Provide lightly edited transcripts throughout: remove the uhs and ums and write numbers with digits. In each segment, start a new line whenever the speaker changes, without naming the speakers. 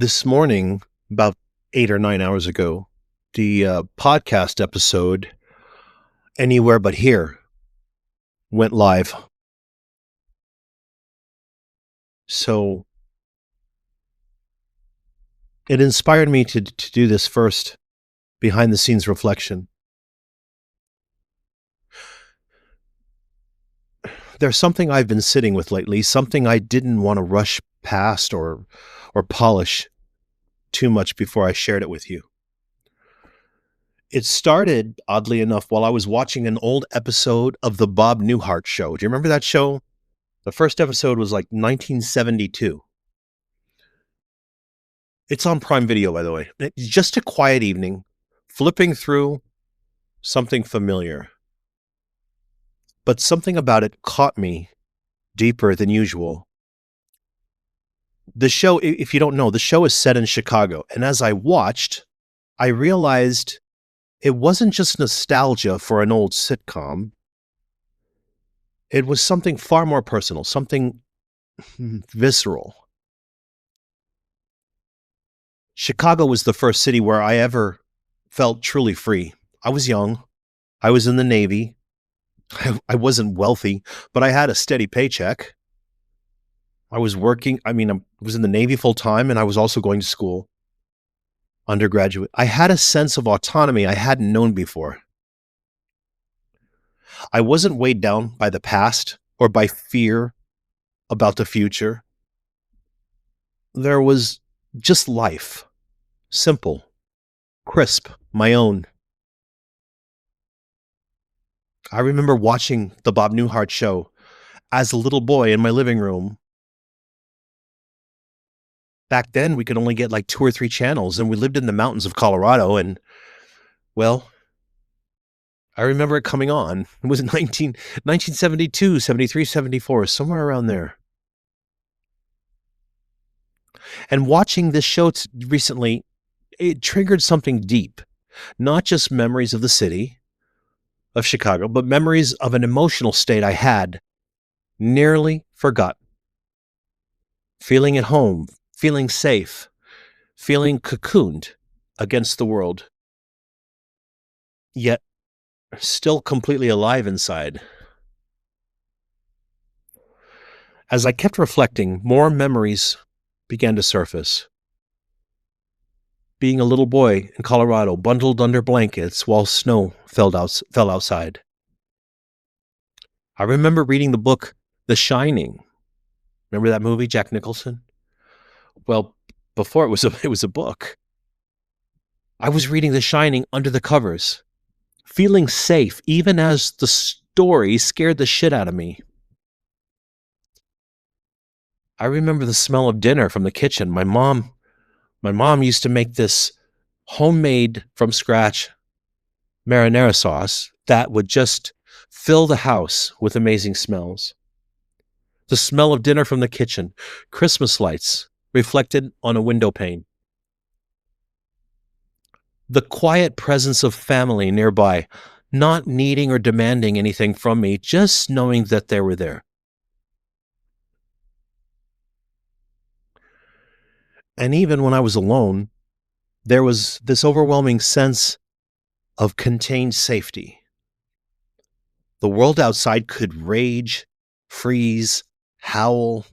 This morning, about 8 or 9 hours ago, the podcast episode, Anywhere But Here, went live. So it inspired me to do this first behind the scenes reflection. There's something I've been sitting with lately, something I didn't want to rush past or polish too much before I shared it with you. It started, oddly enough, while I was watching an old episode of the Bob Newhart Show. Do you remember that show? The first episode was like 1972. It's on Prime Video, by the way. It's just a quiet evening, flipping through something familiar. But something about it caught me deeper than usual. The show, if you don't know, the show is set in Chicago. And as I watched, I realized it wasn't just nostalgia for an old sitcom. It was something far more personal, something visceral. Chicago was the first city where I ever felt truly free. I was young. I was in the Navy. I wasn't wealthy, but I had a steady paycheck. I was working. I was in the Navy full time, and I was also going to school, undergraduate. I had a sense of autonomy I hadn't known before. I wasn't weighed down by the past or by fear about the future. There was just life, simple, crisp, my own. I remember watching the Bob Newhart Show as a little boy in my living room. Back then, we could only get like 2 or 3 channels, and we lived in the mountains of Colorado, and, well, I remember it coming on. It was 1972, 73, 74, somewhere around there. And watching this show recently, it triggered something deep. Not just memories of the city of Chicago, but memories of an emotional state I had nearly forgotten. Feeling at home, feeling safe, feeling cocooned against the world, yet still completely alive inside. As I kept reflecting, more memories began to surface. Being a little boy in Colorado, bundled under blankets while snow fell outside. I remember reading the book The Shining. Remember that movie, Jack Nicholson? Well, before it was a book. I was reading The Shining under the covers, feeling safe even as the story scared the shit out of me. I remember the smell of dinner from the kitchen. My mom used to make this homemade from scratch marinara sauce that would just fill the house with amazing smells. The smell of dinner from the kitchen, Christmas lights reflected on a window pane. The quiet presence of family nearby, not needing or demanding anything from me, just knowing that they were there. And even when I was alone, there was this overwhelming sense of contained safety. The world outside could rage, freeze, howl,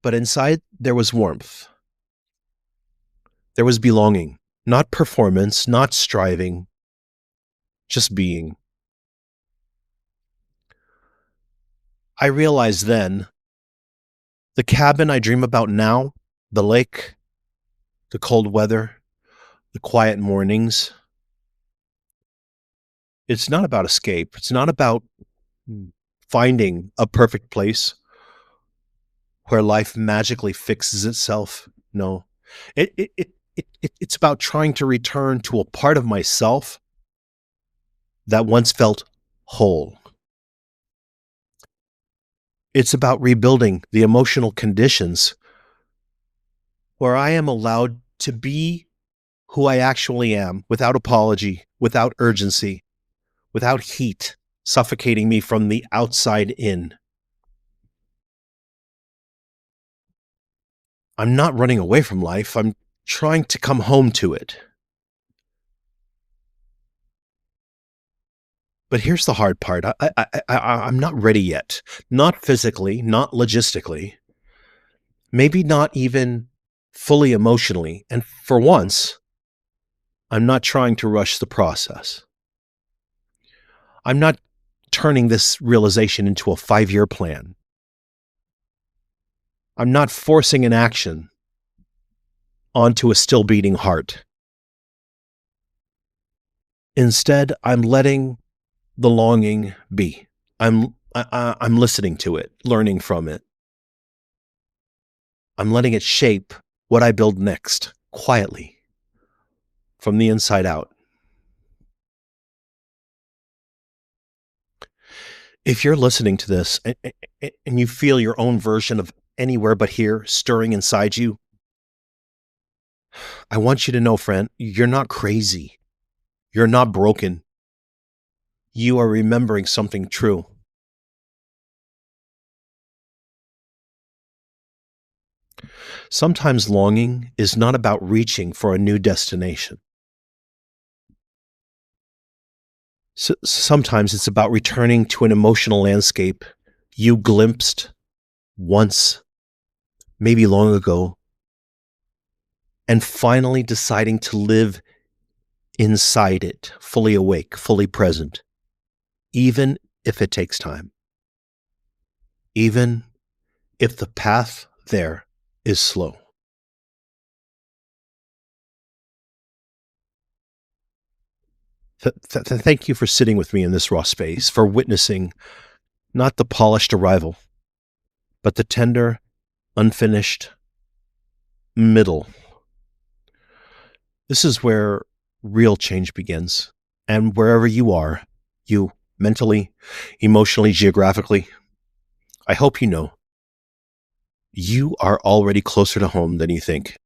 but inside there was warmth. There was belonging, not performance, not striving, just being. I realized then the cabin I dream about now, the lake, the cold weather, the quiet mornings, it's not about escape. It's not about finding a perfect place where life magically fixes itself. No, it's about trying to return to a part of myself that once felt whole. It's about rebuilding the emotional conditions where I am allowed to be who I actually am without apology, without urgency, without heat suffocating me from the outside in. I'm not running away from life. I'm trying to come home to it. But here's the hard part. I'm not ready yet. Not physically, not logistically, maybe not even fully emotionally. And for once, I'm not trying to rush the process. I'm not turning this realization into a 5-year plan. I'm not forcing an action onto a still beating heart. Instead, I'm letting the longing be. I'm listening to it, learning from it. I'm letting it shape what I build next, quietly, from the inside out. If you're listening to this and you feel your own version of anywhere but here stirring inside you, I want you to know, friend, you're not crazy. You're not broken. You are remembering something true. Sometimes longing is not about reaching for a new destination. Sometimes it's about returning to an emotional landscape you glimpsed once, maybe long ago, and finally deciding to live inside it, fully awake, fully present, even if it takes time, even if the path there is slow. Thank you for sitting with me in this raw space, for witnessing not the polished arrival, but the tender, unfinished middle. This is where real change begins. And wherever you are, you mentally, emotionally, geographically, I hope you know you are already closer to home than you think.